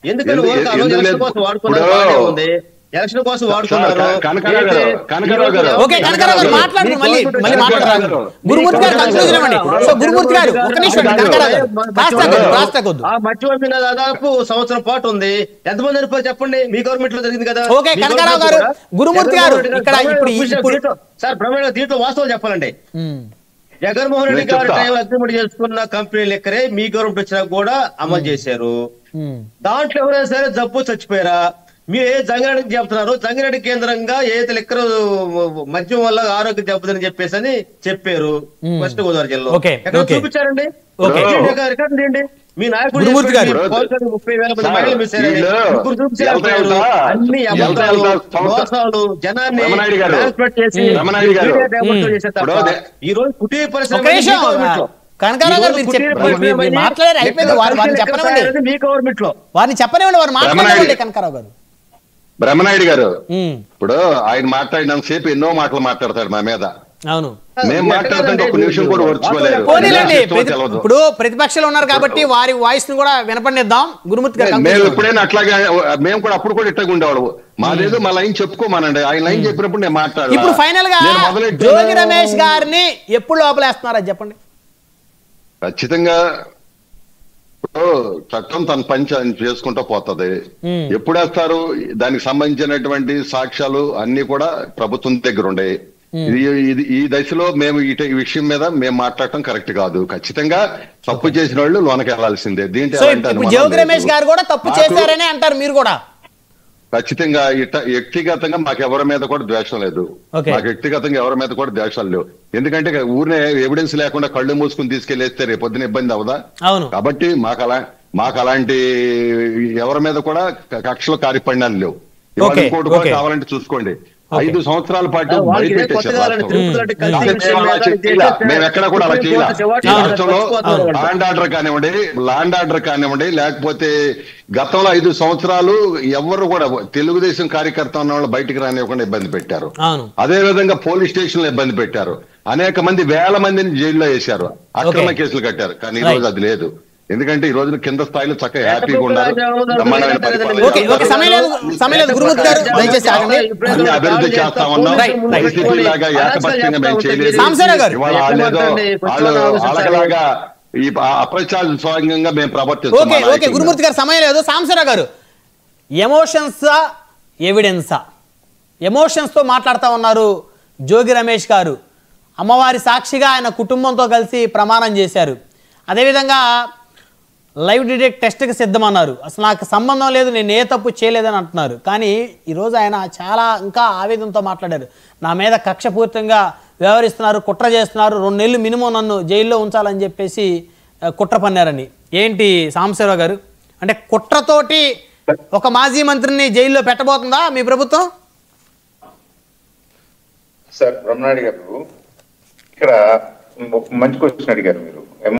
ఎందుకంటే ఎలక్షన్ కోసం వాడుకున్నారు, ఉంది ఎలక్షన్ కోసం వాడుకున్నారు. ఆ మధ్య మీద దాదాపు సంవత్సరం పాటు ఉంది. ఎంతమంది చనిపోయారు చెప్పండి? మీ గవర్నమెంట్ లో జరిగింది కదా. సార్ బ్రహ్మాండ దీంట్లో వాస్తవం చెప్పాలండి. జగన్మోహన్ రెడ్డి గారు టైం అగ్రిమెంట్ చేసుకున్న కంపెనీ లెక్కరే మీ గవర్నమెంట్ వచ్చినా కూడా అమలు చేశారు. దాంట్లో ఎవరైనా సరే జబ్బు చచ్చిపోయారా? మీరు ఏ జంగారెడ్డి చెప్తున్నారు? జంగారెడ్డి కేంద్రంగా ఏదైతే లెక్కర మద్యం వల్ల ఆరోగ్యం దెబ్బతిని చెప్పేసి అని చెప్పారు వెస్ట్ గోదావరి జిల్లాలో. ఎక్కడ చూపించారండి? రికార్డు ఏంటి? మీ నాయకుడు 30,000 మంది మహిళలు మిస్సారు. ముగ్గురు చూపించారు. అన్ని అబద్ధాలు, మోసాలు, జనాన్ని ట్రాన్స్పోర్ట్ చేసి ఈ రోజు కుటీర పరిశ్రమ మీ గవర్నమెంట్ లో వారిని చెప్పనివ్వండి, వారు మాట్లాడండి. కనకారావు గారు, బ్రహ్మనాయుడు గారు ఇప్పుడు ఆయన మాట్లాడినంతసేపు ఎన్నో మాటలు మాట్లాడతాడు మా మీద. అవును, మేము మాట్లాడుతుంటే ఒక నిమిషం కూడా ఓర్చుకోలేదు. ఇప్పుడు ప్రతిపక్షాలు ఉన్నారు కాబట్టి వారి వాయిస్ ని కూడా వినపడిద్దాం. గురుమూర్తి గారు, మేము ఎప్పుడైనా అట్లాగే మేము కూడా అప్పుడు కూడా ఇట్టగా ఉండేవాడు. మాదేదో మా లైన్ చెప్పుకోమానండి. ఆయన లైన్ చెప్పినప్పుడు నేను మాట్లాడాను. ఇప్పుడు ఫైనల్ గా జోగి రమేష్ గారిని ఎప్పుడు లోపలేస్తున్నారు అది చెప్పండి. ఖచ్చితంగా చట్టం తన పని చేసుకుంటూ పోతుంది. ఎప్పుడు వేస్తారు దానికి సంబంధించినటువంటి సాక్ష్యాలు అన్ని కూడా ప్రభుత్వం దగ్గర ఉండే. ఈ దశలో మేము ఈ విషయం మీద మేము మాట్లాడటం కరెక్ట్ కాదు. ఖచ్చితంగా తప్పు చేసిన వాళ్ళు లోనకి వెళ్లాల్సిందే. దీంట్లో జోగి రమేష్ గారు కూడా తప్పు చేశారని అంటారు మీరు కూడా? ఖచ్చితంగా వ్యక్తిగతంగా మాకు ఎవరి మీద కూడా ద్వేషం లేదు. మాకు వ్యక్తిగతంగా ఎవరి మీద కూడా ద్వేషాలు లేవు. ఎందుకంటే ఊరినే ఎవిడెన్స్ లేకుండా కళ్ళు మూసుకుని తీసుకెళ్లేస్తే రేపు పొద్దున ఇబ్బంది అవదా? కాబట్టి మాకు అలాంటి ఎవరి మీద కూడా కక్షలు కార్యపడినాలు లేవు. ఇంకోటి కూడా కావాలంటే చూసుకోండి. 5 సంవత్సరాల పాటు మేము ఎక్కడ కూడా అలా చేయాలి. రాష్ట్రంలో ల్యాండ్ ఆర్డర్ కానివ్వండి లేకపోతే గతంలో 5 సంవత్సరాలు ఎవరు కూడా తెలుగుదేశం కార్యకర్త ఉన్న వాళ్ళు బయటికి రానివ్వకుండా ఇబ్బంది పెట్టారు. అదే విధంగా పోలీస్ స్టేషన్ లో ఇబ్బంది పెట్టారు. అనేక మంది వేల మందిని జైల్లో వేశారు, అక్రమ కేసులు కట్టారు. కానీ ఈ రోజు అది లేదు. ఎందుకంటే ఈ రోజు కింద స్థాయిలో చక్కగా హ్యాపీగా ఉన్నారు. అభివృద్ధి చేస్తా ఉన్నాం. వైసీపీ లాగా ఏకపక్షంగా మేము చేయలేదు. వాళ్ళలాగా ఈ అప్రచారంగా మేము ప్రవర్తిస్తాం. గురుమూర్తి గారు సమయం లేదు. సాంబశివరావు గారు, ఎమోషన్సా ఎవిడెన్సా? ఎమోషన్స్ తో మాట్లాడుతూ ఉన్నారు జోగి రమేష్ గారు. అమ్మవారి సాక్షిగా ఆయన కుటుంబంతో కలిసి ప్రమాణం చేశారు. అదేవిధంగా లైవ్ డిటెక్ట్ టెస్ట్కి సిద్ధమన్నారు. అసలు నాకు సంబంధం లేదు, నేను ఏ తప్పు చేయలేదని అంటున్నారు. కానీ ఈరోజు ఆయన చాలా ఇంకా ఆవేదనతో మాట్లాడారు. నా మీద కక్షపూరితంగా వ్యవహరిస్తున్నారు, కుట్ర చేస్తున్నారు, 2 నెలలు మినిమం నన్ను జైల్లో ఉంచాలని చెప్పేసి కుట్ర పన్నారని. ఏంటి సాంబశివరావు గారు, అంటే కుట్రతోటి ఒక మాజీ మంత్రిని జైల్లో పెట్టబోతుందా మీ ప్రభుత్వం? సార్ బ్రహ్మనాయుడు గారు, ఇక్కడ మంచి క్వశ్చన్ అడిగారు మీరు.